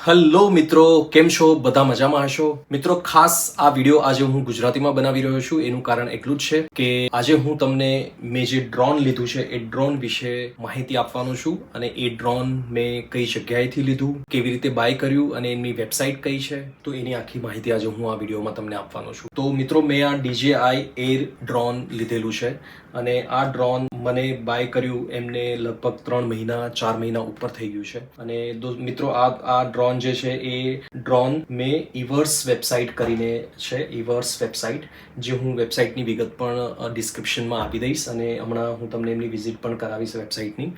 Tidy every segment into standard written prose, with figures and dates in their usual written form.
Hello મિત્રો, કેમ છો? બધા મજામાં હશો? મિત્રો, ખાસ આ વિડીયો આજે હું ગુજરાતીમાં બનાવી રહ્યો છું. એનું કારણ એટલું જ છે કે આજે હું તમને મેં જે ડ્રોન લીધું છે એ ડ્રોન વિશે માહિતી આપવાનો છું. અને એ ડ્રોન મેં કઈ જગ્યાએથી લીધું, કેવી રીતે બાય કર્યું અને એની વેબસાઇટ કઈ છે, તો એની આખી માહિતી આજે હું આ વિડીયોમાં તમને આપવાનો છું. તો મિત્રો, મેં આ DJI Air ડ્રોન લીધેલું છે અને આ ડ્રોન મને બાય કર્યું એમને લગભગ 3 મહિના 4 મહિના ઉપર થઈ ગયું છે. અને મિત્રો, આ ડ્રોન જે છે એ ડ્રોન મેં ઇવર્સ વેબસાઇટ કરીને છે. ઇવર્સ વેબસાઇટ, જે હું વેબસાઇટની વિગત પણ ડિસ્ક્રિપ્શનમાં આપી દઈશ અને હમણાં હું તમને એમની વિઝિટ પણ કરાવીશ વેબસાઇટની.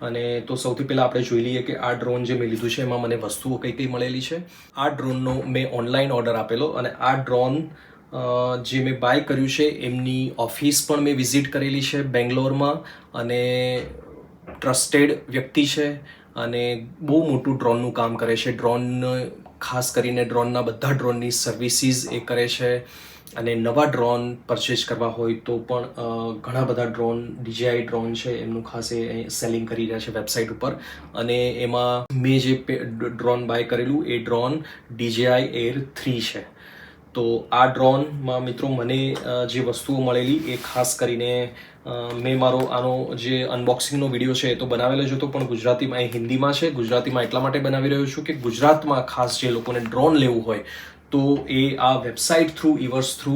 અને તો સૌથી પહેલાં આપણે જોઈ લઈએ કે આ ડ્રોન જે મેં લીધું છે એમાં મને વસ્તુઓ કઈ કઈ મળેલી છે. આ ડ્રોનનો મેં ઓનલાઈન ઓર્ડર આપેલો અને આ ડ્રોન જે મેં બાય કર્યું છે એમની ઓફિસ પણ મેં વિઝિટ કરેલી છે બેંગ્લોરમાં. અને ટ્રસ્ટેડ વ્યક્તિ છે અને બહુ મોટું ડ્રોનનું કામ કરે છે. ડ્રોન ખાસ કરીને ડ્રોનના બધા ડ્રોનની સર્વિસીસ એ કરે છે. અને નવા ડ્રોન પરચેસ કરવા હોય તો પણ ઘણા બધા ડ્રોન DJI ડ્રોન છે એમનું ખાસ એ સેલિંગ કરી રહ્યા છે વેબસાઇટ ઉપર. અને એમાં મેં જે ડ્રોન બાય કરેલું એ ડ્રોન DJI Air 3 છે. તો આ ડ્રોનમાં મિત્રો મને જે વસ્તુઓ મળેલી એ ખાસ કરીને મેં આનો જે અનબોક્સિંગનો વિડીયો છે એ તો બનાવેલો જ હતો, પણ ગુજરાતીમાં એ હિન્દીમાં છે. ગુજરાતીમાં એટલા માટે બનાવી રહ્યો છું કે ગુજરાતમાં ખાસ જે લોકોને ડ્રોન લેવું હોય તો એ આ વેબસાઇટ થ્રુ, ઇવર્સ થ્રુ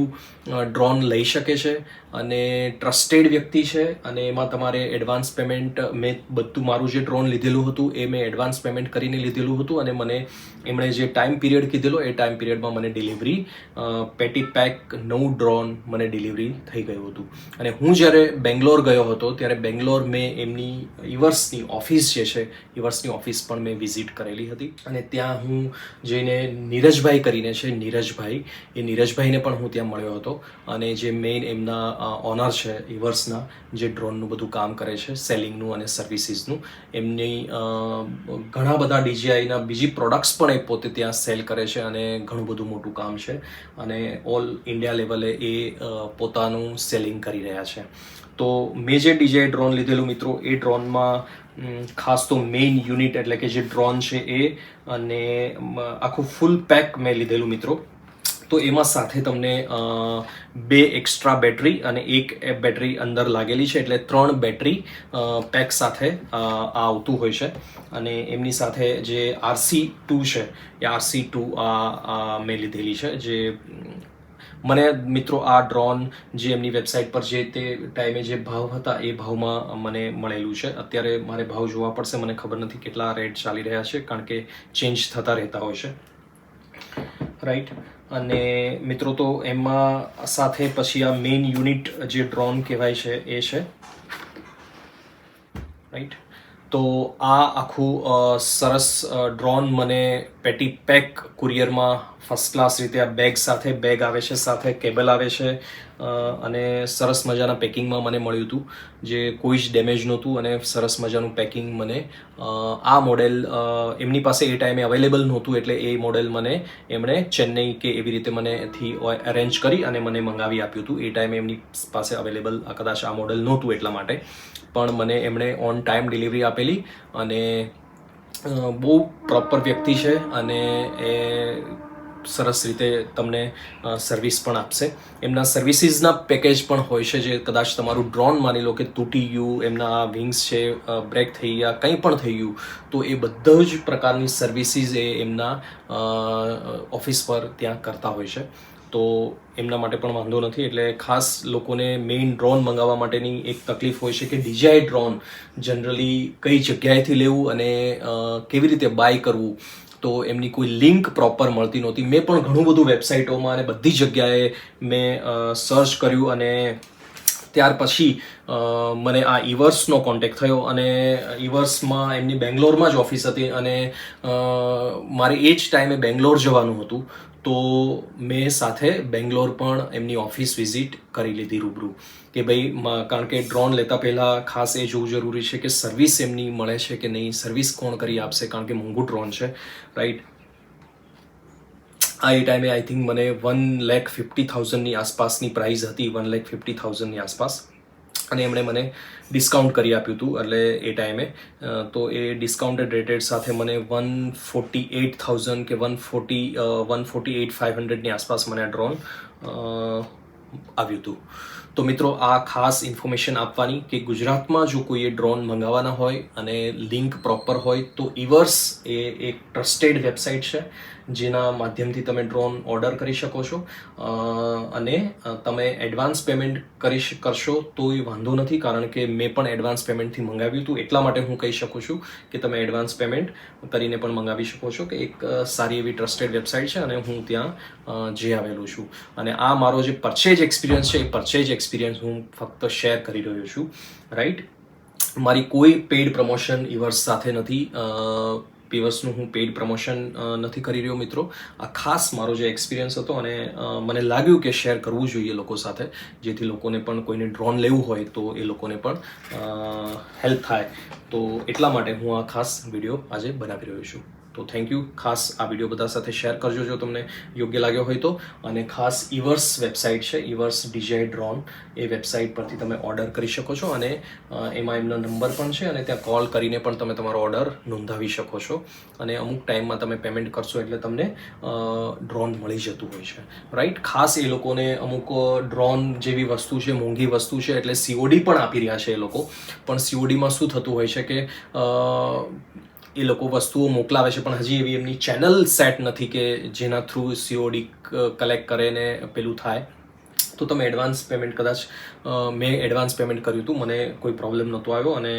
ડ્રોન લઈ શકે છે. અને ટ્રસ્ટેડ વ્યક્તિ છે અને એમાં તમારે એડવાન્સ પેમેન્ટ, મેં બધું મારું જે ડ્રોન લીધેલું હતું એ મેં એડવાન્સ પેમેન્ટ કરીને લીધેલું હતું. અને મને એમણે જે ટાઈમ પીરિયડ કીધેલો એ ટાઈમ પીરિયડમાં મને ડિલિવરી પેટી પેક નવું ડ્રોન મને ડિલિવરી થઈ ગયું હતું. અને હું જ્યારે બેંગ્લોર ગયો હતો ત્યારે બેંગ્લોર મેં એમની ઇવર્સની ઓફિસ જે છે, ઇવર્સની ઓફિસ પણ મેં વિઝિટ કરેલી હતી. અને ત્યાં હું જઈને નીરજભાઈ કરીને છે, નીરજભાઈને પણ હું ત્યાં મળ્યો હતો. અને જે મેઇન એમના ઓનર છે ઇવર્સના, જે ડ્રોનનું બધું કામ કરે છે, સેલિંગનું અને સર્વિસીસનું, એમની ઘણા બધા DJIના બીજી પ્રોડક્ટ્સ પણ એ પોતે ત્યાં સેલ કરે છે અને ઘણું બધું મોટું કામ છે. અને ઓલ ઇન્ડિયા લેવલે એ પોતાનું સેલિંગ કરી રહ્યા છે. તો મેં જે DJI ડ્રોન લીધેલું મિત્રો, એ ડ્રોનમાં ખાસ તો મેઇન યુનિટ એટલે કે જે ડ્રોન છે એ, અને આખું ફૂલ પેક મેં લીધેલું મિત્રો. તો એમાં સાથે તમને 2 એક્સ્ટ્રા બેટરી અને 1 બેટરી અંદર લાગેલી છે, એટલે 3 બેટરી પેક સાથે આવતું હોય છે. અને એમની સાથે જે RC2 છે એ RC2 મેં લીધેલી છે. જે મને મિત્રો આ ડ્રોન જે એમની વેબસાઇટ પર જે તે ટાઈમે જે ભાવ હતા એ ભાવમાં મને મળેલું છે. અત્યારે મારે ભાવ જોવા પડશે, મને ખબર નથી કેટલા રેટ ચાલી રહ્યા છે, કારણ કે ચેન્જ થતા રહેતા હોય છે, રાઈટ. અને મિત્રો, તો એમાં સાથે પછી આ મેઇન યુનિટ જે ડ્રોન કહેવાય છે એ છે, રાઈટ. તો આ આખું સરસ ડ્રોન મને પેટી પેક કુરિયરમાં ફર્સ્ટ ક્લાસ રીતે આ બેગ સાથે, બેગ આવે છે, સાથે કેબલ આવે છે અને સરસ મજાના પેકિંગમાં મને મળ્યું હતું, જે કોઈ જ ડેમેજ નહોતું. અને સરસ મજાનું પેકિંગ મને આ મોડેલ એમની પાસે એ ટાઈમે અવેલેબલ નહોતું, એટલે એ મોડેલ મને એમણે ચેન્નઈ કે એવી રીતે મનેથી અરેન્જ કરી અને મને મંગાવી આપ્યું હતું. એ ટાઈમે એમની પાસે અવેલેબલ કદાચ આ મોડેલ નહોતું, એટલા માટે પણ મને એમણે ઓન ટાઈમ ડિલિવરી આપેલી. અને બહુ પ્રોપર વ્યક્તિ છે અને એ સરસ રીતે તમને સર્વિસ પણ આપશે. એમના સર્વિસીસના પેકેજ પણ હોય છે, જે કદાચ તમારું ડ્રોન માની લો કે તૂટી ગયું, એમના વિંગ્સ છે બ્રેક થઈ ગયા, કંઈ પણ થઈ ગયું, તો એ બધા જ પ્રકારની સર્વિસીસ એ એમના ઓફિસ પર ત્યાં કરતા હોય છે. તો એમના માટે પણ વાંધો નથી. એટલે ખાસ લોકોને મેઇન ડ્રોન મંગાવવા માટેની એક તકલીફ હોય છે કે DJI ડ્રોન જનરલી કઈ જગ્યાએથી લેવું અને કેવી રીતે બાય કરવું, તો એમની કોઈ લિંક પ્રોપર મળતી નહોતી. મેં પણ ઘણું બધું વેબસાઇટોમાં અને બધી જગ્યાએ મેં સર્ચ કર્યું અને ત્યાર પછી મને આ ઇવર્સનો કોન્ટેક્ટ થયો. અને ઇવર્સમાં એમની બેંગ્લોરમાં જ ઓફિસ હતી અને મારે એ જ ટાઈમે બેંગ્લોર જવાનું હતું. તો મેં સાથે બેંગ્લોર પણ એમની ઓફિસ વિઝિટ કરી લીધી રૂબરૂ, કે ભાઈ, કારણ કે ડ્રોન લેતા પહેલાં ખાસ એ જોવું જરૂરી છે કે સર્વિસ એમની મળે છે કે નહીં, સર્વિસ કોણ કરી આપશે, કારણ કે મોંઘું ડ્રોન છે, રાઈટ. આ એ ટાઈમે આઈ થિંક મને 1,50,000ની આસપાસની પ્રાઇસ હતી, 1,50,000ની આસપાસ. અને એમણે મને ડિસ્કાઉન્ટ કરી આપ્યું હતું એટલે એ ટાઈમે તો એ ડિસ્કાઉન્ટેડ રેટેડ સાથે મને 148,000 કે 148,500ની આસપાસ મને આ ડ્રોન આવ્યું હતું. તો મિત્રો આ ખાસ ઇન્ફોર્મેશન આપવાની કે ગુજરાતમાં જો કોઈએ ડ્રોન મંગાવવાના હોય અને લિંક પ્રોપર હોય તો ઇવર્સ એ એક ટ્રસ્ટેડ વેબસાઇટ છે જેના માધ્યમથી તમે ડ્રોન ઓર્ડર કરી શકો છો અને તમે એડવાન્સ પેમેન્ટ કરશો તો એ વાંધો નથી, કારણ કે મેં પણ એડવાન્સ પેમેન્ટથી મંગાવ્યું હતું. એટલા માટે હું કહી શકું છું કે તમે એડવાન્સ પેમેન્ટ કરીને પણ મંગાવી શકો છો કે એક સારી એવી ટ્રસ્ટેડ વેબસાઇટ છે અને હું ત્યાં જઈ આવેલું છું. અને આ મારો જે પરચેજ એક્સપિરિયન્સ છે એ પરચેજ એક્સપિરિયન્સ હું ફક્ત શેર કરી રહ્યો છું, રાઈટ. મારી કોઈ પેઇડ પ્રમોશન ઇવર્સ સાથે નથી, પીવર્સનું હું પેઇડ પ્રમોશન નથી કરી રહ્યો મિત્રો. આ ખાસ મારો જે એક્સપિરિયન્સ હતો અને મને લાગ્યું કે શેર કરવું જોઈએ લોકો સાથે, જેથી લોકોને પણ કોઈને ડ્રોન લેવું હોય તો એ લોકોને પણ હેલ્પ થાય. તો એટલા માટે હું આ ખાસ વિડીયો આજે બનાવી રહ્યો છું. તો થેન્ક યુ. ખાસ આ વિડીયો બધા સાથે શેર કરજો જો તમને યોગ્ય લાગ્યો હોય તો. અને ખાસ ઇવર્સ વેબસાઇટ છે, ઇવર્સ DJI ડ્રોન, એ વેબસાઇટ પરથી તમે ઓર્ડર કરી શકો છો અને એમાં એમનો નંબર પણ છે અને ત્યાં કોલ કરીને પણ તમે તમારો ઓર્ડર નોંધાવી શકો છો અને અમુક ટાઈમમાં તમે પેમેન્ટ કરશો એટલે તમને ડ્રોન મળી જતું હોય છે, રાઈટ. ખાસ એ લોકોને અમુક ડ્રોન જેવી વસ્તુ છે, મોંઘી વસ્તુ છે એટલે COD પણ આપી રહ્યા છે એ લોકો. પણ CODમાં શું થતું હોય છે કે એ લોકો વસ્તુઓ મોકલાવે છે પણ હજી એવી એમની ચેનલ સેટ નથી કે જેના થ્રુ COD કલેક્ટ કરે ને પેલું થાય. તો તમે એડવાન્સ પેમેન્ટ કદાચ મેં એડવાન્સ પેમેન્ટ કર્યું હતું, મને કોઈ પ્રોબ્લેમ નહોતો આવ્યો અને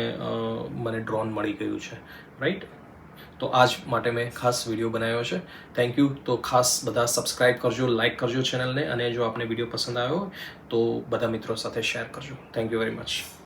મને ડ્રોન મળી ગયું છે, રાઈટ. તો આજ માટે મેં ખાસ વિડીયો બનાવ્યો છે. Thank you. તો ખાસ બધા સબસ્ક્રાઇબ કરજો, લાઇક કરજો ચેનલને અને જો આપને વિડીયો પસંદ આવ્યો હોય તો બધા મિત્રો સાથે શેર કરજો. Thank you very much.